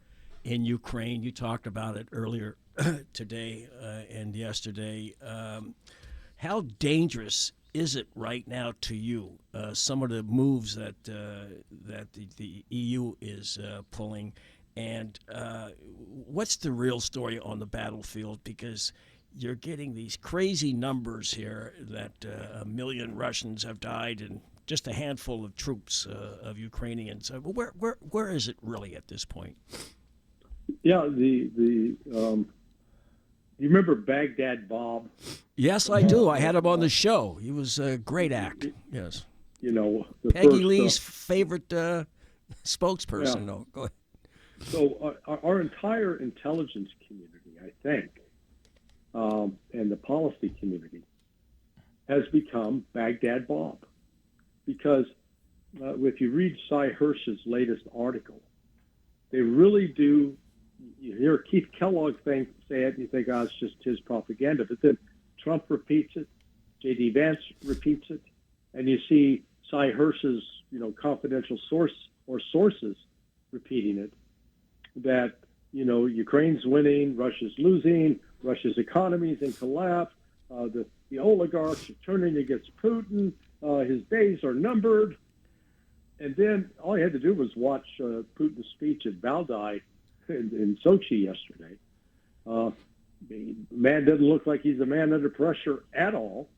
in Ukraine. You talked about it earlier today and yesterday. How dangerous is it right now to you? Some of the moves that the EU is pulling, and what's the real story on the battlefield? Because you're getting these crazy numbers here that 1 million Russians have died and just a handful of troops of Ukrainians. Where is it really at this point? Yeah, you remember Baghdad Bob? Yes, I do. I had him on the show. He was a great act. Yes. You know, Peggy Lee's favorite spokesperson. Yeah. No, go ahead. So our entire intelligence community, I think, and the policy community has become Baghdad Bob. Because if you read Cy Hirsch's latest article, they really do. You hear Keith Kellogg say it, and you think, oh, it's just his propaganda. But then Trump repeats it, J.D. Vance repeats it, and you see Cy Hirsch's, confidential sources repeating it. That Ukraine's winning, Russia's losing, Russia's economy is in collapse. The oligarchs are turning against Putin. His days are numbered. And then all you had to do was watch Putin's speech at Valdai in Sochi yesterday. The man doesn't look like he's a man under pressure at all.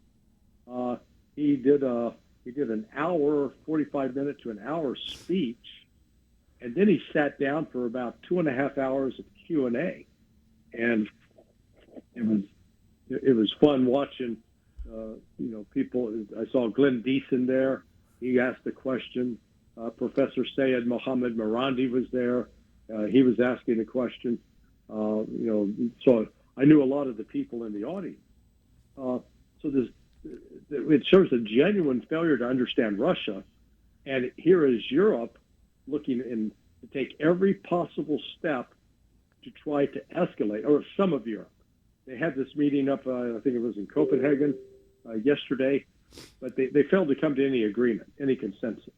He did an hour, 45 minute to an hour speech, and then he sat down for about 2.5 hours of Q&A, and it was fun watching. People. I saw Glenn Deason there. He asked a question. Professor Sayed Mohammed Marandi was there. He was asking a question. So I knew a lot of the people in the audience. It shows a genuine failure to understand Russia. And here is Europe looking to take every possible step to try to escalate, or some of Europe. They had this meeting up, I think it was in Copenhagen yesterday, but they failed to come to any agreement, any consensus.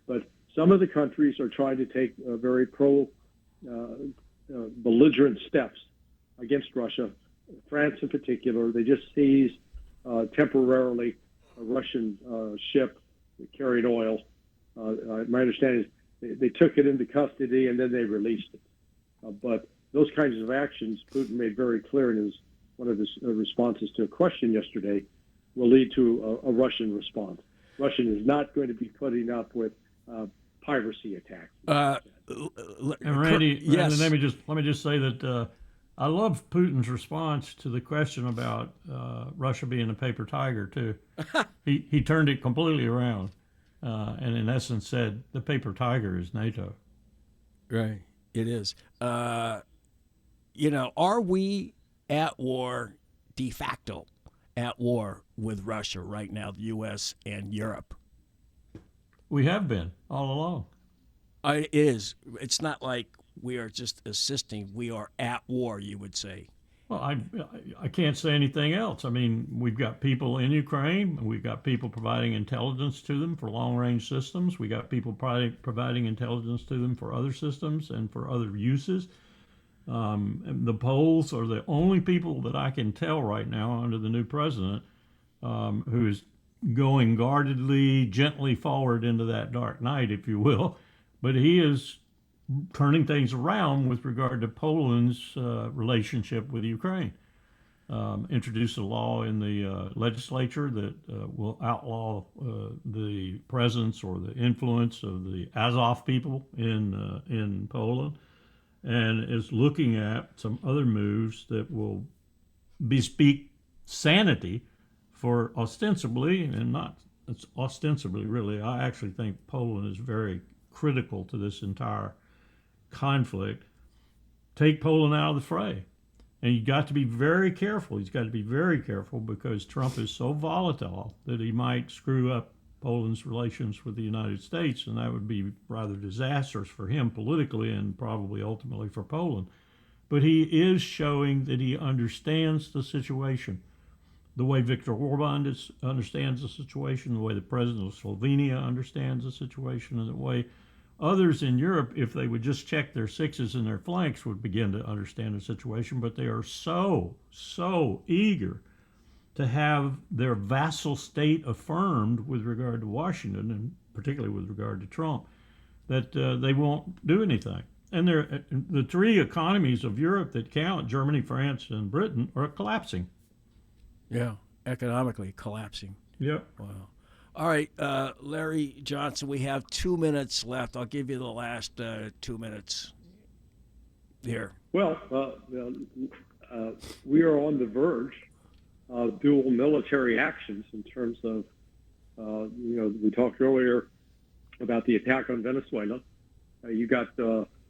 But some of the countries are trying to take very belligerent steps against Russia. France in particular, they just seized temporarily a Russian ship that carried oil. My understanding is they took it into custody and then they released it. But those kinds of actions, Putin made very clear in one of his responses to a question yesterday, will lead to a Russian response. Russia is not going to be putting up with piracy attacks. And Randy, yes. let me just say that I love Putin's response to the question about Russia being a paper tiger too. He turned it completely around, and in essence said the paper tiger is NATO. Right, it is. Are we at war, de facto at war with Russia right now, the U.S. and Europe? We have been all along. It is. It's not like we are just assisting. We are at war, you would say. Well, I can't say anything else. I mean, we've got people in Ukraine. We've got people providing intelligence to them for long-range systems. We got people providing intelligence to them for other systems and for other uses. And the Poles are the only people that I can tell right now under the new president who is going guardedly, gently forward into that dark night, if you will. But he is turning things around with regard to Poland's relationship with Ukraine. Introduced a law in the legislature that will outlaw the presence or the influence of the Azov people in Poland, and is looking at some other moves that will bespeak sanity for ostensibly, and not it's ostensibly, really, I actually think Poland is very critical to this entire conflict. Take Poland out of the fray. And you got to be very careful. He's got to be very careful because Trump is so volatile that he might screw up Poland's relations with the United States, and that would be rather disastrous for him politically and probably ultimately for Poland. But he is showing that he understands the situation, the way Viktor Orban understands the situation, the way the president of Slovenia understands the situation, and the way others in Europe, if they would just check their sixes and their flanks, would begin to understand the situation. But they are so eager to have their vassal state affirmed with regard to Washington, and particularly with regard to Trump, that they won't do anything. And the three economies of Europe that count, Germany, France, and Britain, are collapsing. Yeah, economically collapsing. Yep. Wow. All right, Larry Johnson, we have 2 minutes left. I'll give you the last 2 minutes here. Well, we are on the verge of dual military actions in terms of, we talked earlier about the attack on Venezuela. You got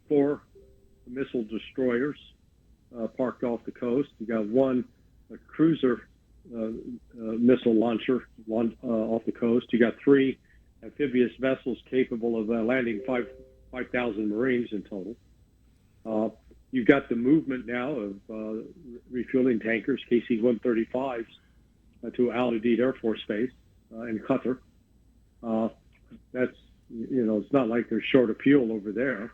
4 missile destroyers parked off the coast. You got 1 cruiser missile launcher off the coast. You got 3 amphibious vessels capable of landing 5,000 Marines in total. You've got the movement now of refueling tankers, KC-135s, to Al Udeid Air Force Base in Qatar. That's, it's not like they're short of fuel over there.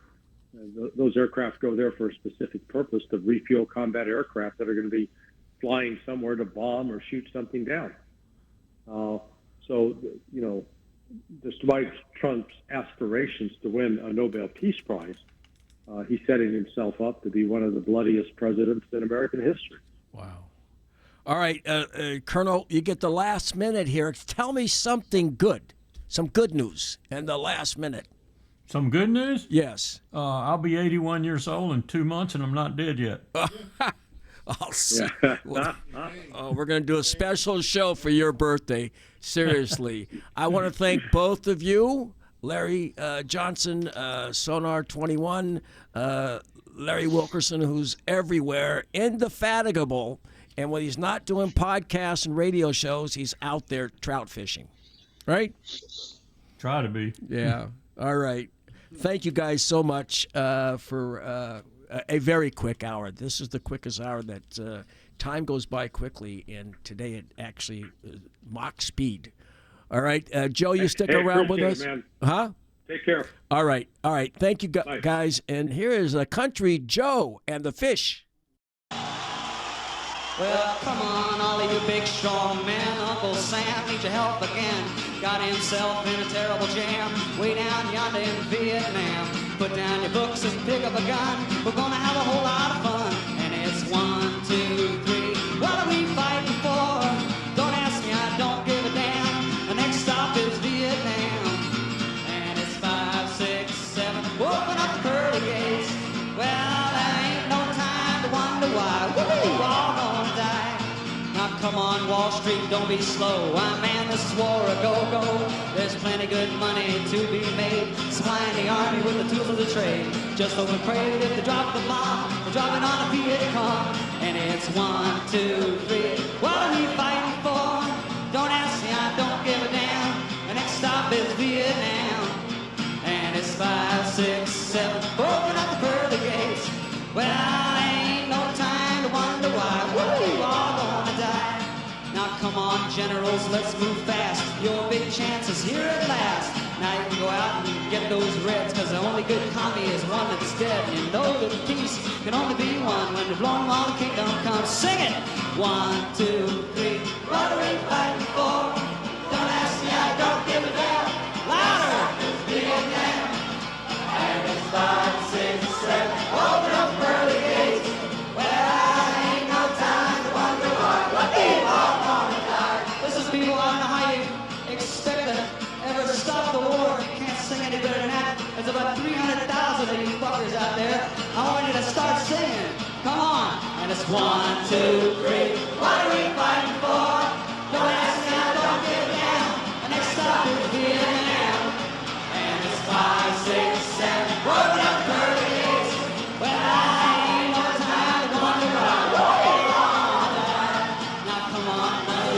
Those aircraft go there for a specific purpose, to refuel combat aircraft that are going to be flying somewhere to bomb or shoot something down. Despite Trump's aspirations to win a Nobel Peace Prize, he's setting himself up to be one of the bloodiest presidents in American history. Wow. All right, Colonel, you get the last minute here. Tell me something good, some good news in the last minute. Some good news? Yes. I'll be 81 years old in 2 months, and I'm not dead yet. I'll see. We're going to do a special show for your birthday. Seriously. I want to thank both of you, Larry Johnson, Sonar 21, Larry Wilkerson, who's everywhere, indefatigable. And when he's not doing podcasts and radio shows, he's out there trout fishing. Right? Try to be. Yeah. All right. Thank you guys so much for a very quick hour. This is the quickest hour that time goes by quickly, and today it actually mock speed. All right, Joe, you stick around with us? Man. Huh? Take care. All right. Thank you, guys. And here is Country Joe and the Fish. Well, come on, all of you big strong men. Uncle Sam needs your help again. Got himself in a terrible jam way down yonder in Vietnam. Put down your books and pick up a gun. We're gonna have a whole lot of fun. And it's 1, 2, 3. What are we fighting for? Don't ask me, I don't give a damn. The next stop is Vietnam. And it's 5, 6, 7. Open up the pearly gates. Well, there ain't no time to wonder why. We're all gonna die. Now come on, Wall Street, don't be slow. Man, this is war a go-go. There's plenty good money to be made, supplying the army with the tools of the trade. Just hope and pray that if they drop the bomb, they're dropping on a Viet Cong. And it's 1, 2, 3. What are we fighting for? Don't ask me, I don't give a damn. The next stop is Vietnam. And it's 5, 6, 7. Open up the pearly gates. Well, ain't no time to wonder why. We're all gonna die. Now come on, generals, let's move fast. Your big chance is here at last. Now you can go out and get those reds, cause the only good commie is one that's dead. And you know that peace can only be one when you're blowing while the kingdom comes. Sing it! 1, 2, 3. What are we fighting for? Don't ask me, I don't give a damn. Louder! It's Vietnam. And it's 5, 6, 7. Open up pearly gates. Well, ain't no time to wonder why. We're all gonna die. This is people, I don't know how you expect to ever stop the war. You can't sing any better than that. There's about 300,000 of you fuckers out there. I want you to start singing. Come on. And it's 1, 2, 3. What are we fighting for? Don't ask me, I don't give a damn. The next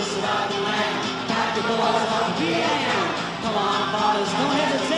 this rotten land. Pack your boys up, VAM. Come on, fathers, don't hesitate.